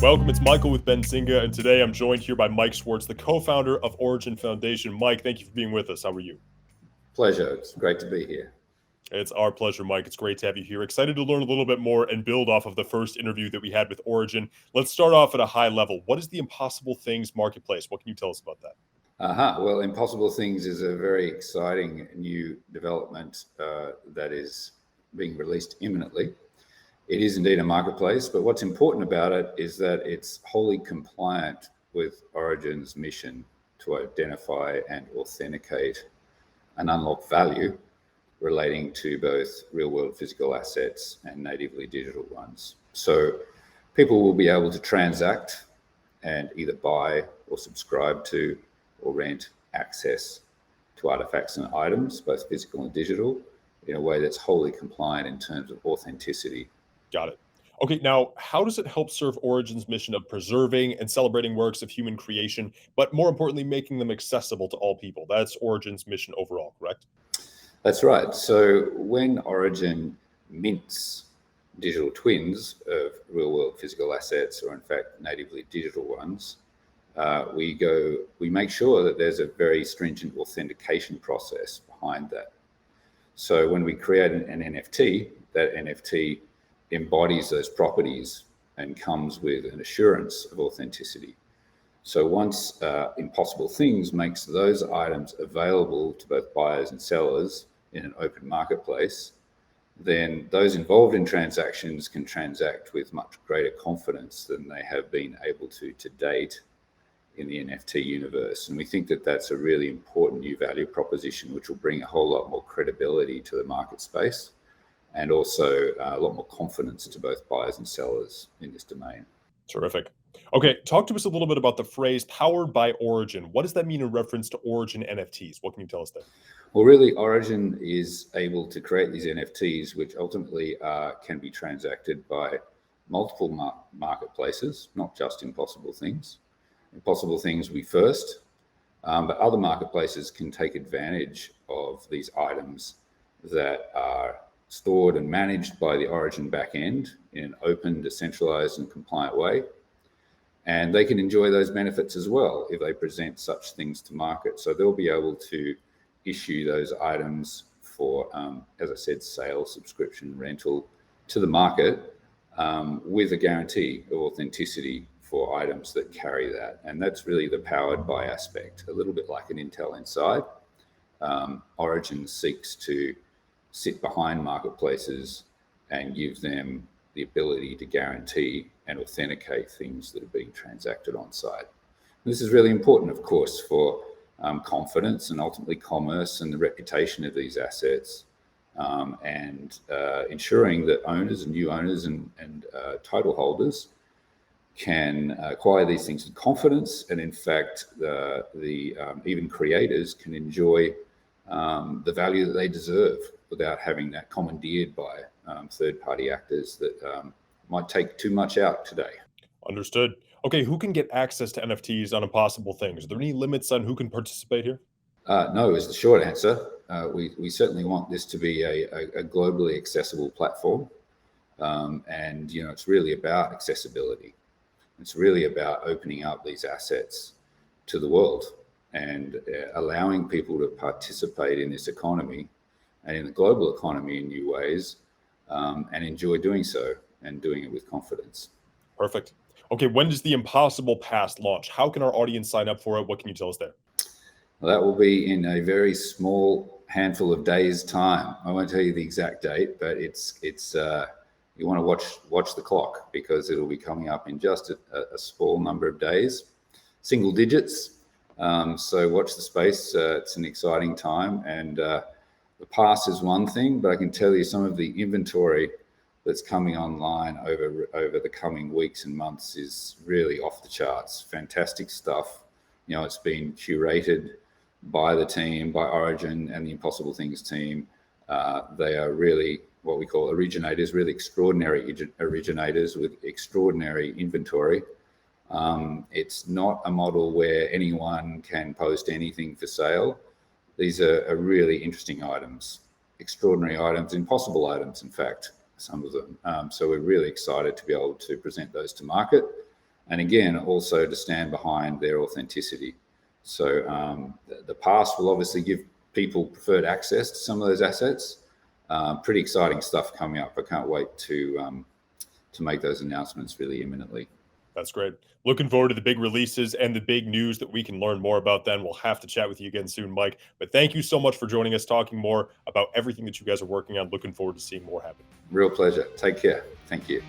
Welcome, it's Michael with Benzinga, and today I'm joined here by Mike Schwartz, the co-founder of ORIGYN Foundation. Mike, thank you for being with us. How are you? Pleasure. It's great to be here. It's our pleasure, Mike. It's great to have you here. Excited to learn a little bit more and build off of the first interview that we had with ORIGYN. Let's start off at a high level. What is the Impossible Things marketplace? What can you tell us about that? Well, Impossible Things is a very exciting new development that is being released imminently. It is indeed a marketplace, but what's important about it is that it's wholly compliant with ORIGYN's mission to identify and authenticate and unlock value relating to both real-world physical assets and natively digital ones. So people will be able to transact and either buy or subscribe to or rent access to artifacts and items, both physical and digital, in a way that's wholly compliant in terms of authenticity. Got it. Okay, now, how does it help serve ORIGYN's mission of preserving and celebrating works of human creation, but more importantly, making them accessible to all people? That's ORIGYN's mission overall, correct? That's right. So when ORIGYN mints digital twins of real-world physical assets, or in fact, natively digital ones, we make sure that there's a very stringent authentication process behind that. So when we create an NFT, that NFT embodies those properties and comes with an assurance of authenticity. So once Impossible Things makes those items available to both buyers and sellers in an open marketplace, then those involved in transactions can transact with much greater confidence than they have been able to date in the NFT universe. And we think that that's a really important new value proposition, which will bring a whole lot more credibility to the market space and also a lot more confidence to both buyers and sellers in this domain. Terrific. Okay, talk to us a little bit about the phrase powered by ORIGYN. What does that mean in reference to ORIGYN NFTs? What can you tell us there? Well, really, ORIGYN is able to create these NFTs, which ultimately can be transacted by multiple marketplaces, not just Impossible Things. Impossible Things we first, but other marketplaces can take advantage of these items that are stored and managed by the ORIGYN backend in an open, decentralized, and compliant way. And they can enjoy those benefits as well if they present such things to market. So they'll be able to issue those items for, as I said, sale, subscription, rental to the market with a guarantee of authenticity for items that carry that. And that's really the powered by aspect, a little bit like an Intel Inside. ORIGYN seeks to sit behind marketplaces and give them the ability to guarantee and authenticate things that are being transacted on site. And this is really important, of course, for confidence and ultimately commerce and the reputation of these assets, and ensuring that owners and new owners and title holders can acquire these things with confidence, and in fact, even creators can enjoy the value that they deserve without having that commandeered by third-party actors that might take too much out today. Understood. Okay, who can get access to NFTs on Impossible Things? Are there any limits on who can participate here? No, is the short answer. We certainly want this to be a globally accessible platform, and it's really about accessibility. It's really about opening up these assets to the world and allowing people to participate in this economy and in the global economy in new ways, and enjoy doing so and doing it with confidence. Perfect. Okay, when does the Impossible Pass launch? How can our audience sign up for it? What can you tell us there? Well, that will be in a very small handful of days' time. I won't tell you the exact date, but it's you want to watch the clock, because it'll be coming up in just a small number of days, single digits. So watch the space. It's an exciting time, and the pass is one thing, but I can tell you some of the inventory that's coming online over the coming weeks and months is really off the charts. Fantastic stuff. It's been curated by the team, by ORIGYN and the Impossible Things team. They are really what we call originators, really extraordinary originators with extraordinary inventory. It's not a model where anyone can post anything for sale. These are really interesting items, extraordinary items, impossible items, in fact, some of them. So we're really excited to be able to present those to market. And again, also to stand behind their authenticity. So the past will obviously give people preferred access to some of those assets. Pretty exciting stuff coming up. I can't wait to make those announcements really imminently. That's great. Looking forward to the big releases and the big news that we can learn more about then. We'll have to chat with you again soon, Mike. But thank you so much for joining us, talking more about everything that you guys are working on. Looking forward to seeing more happen. Real pleasure. Take care. Thank you.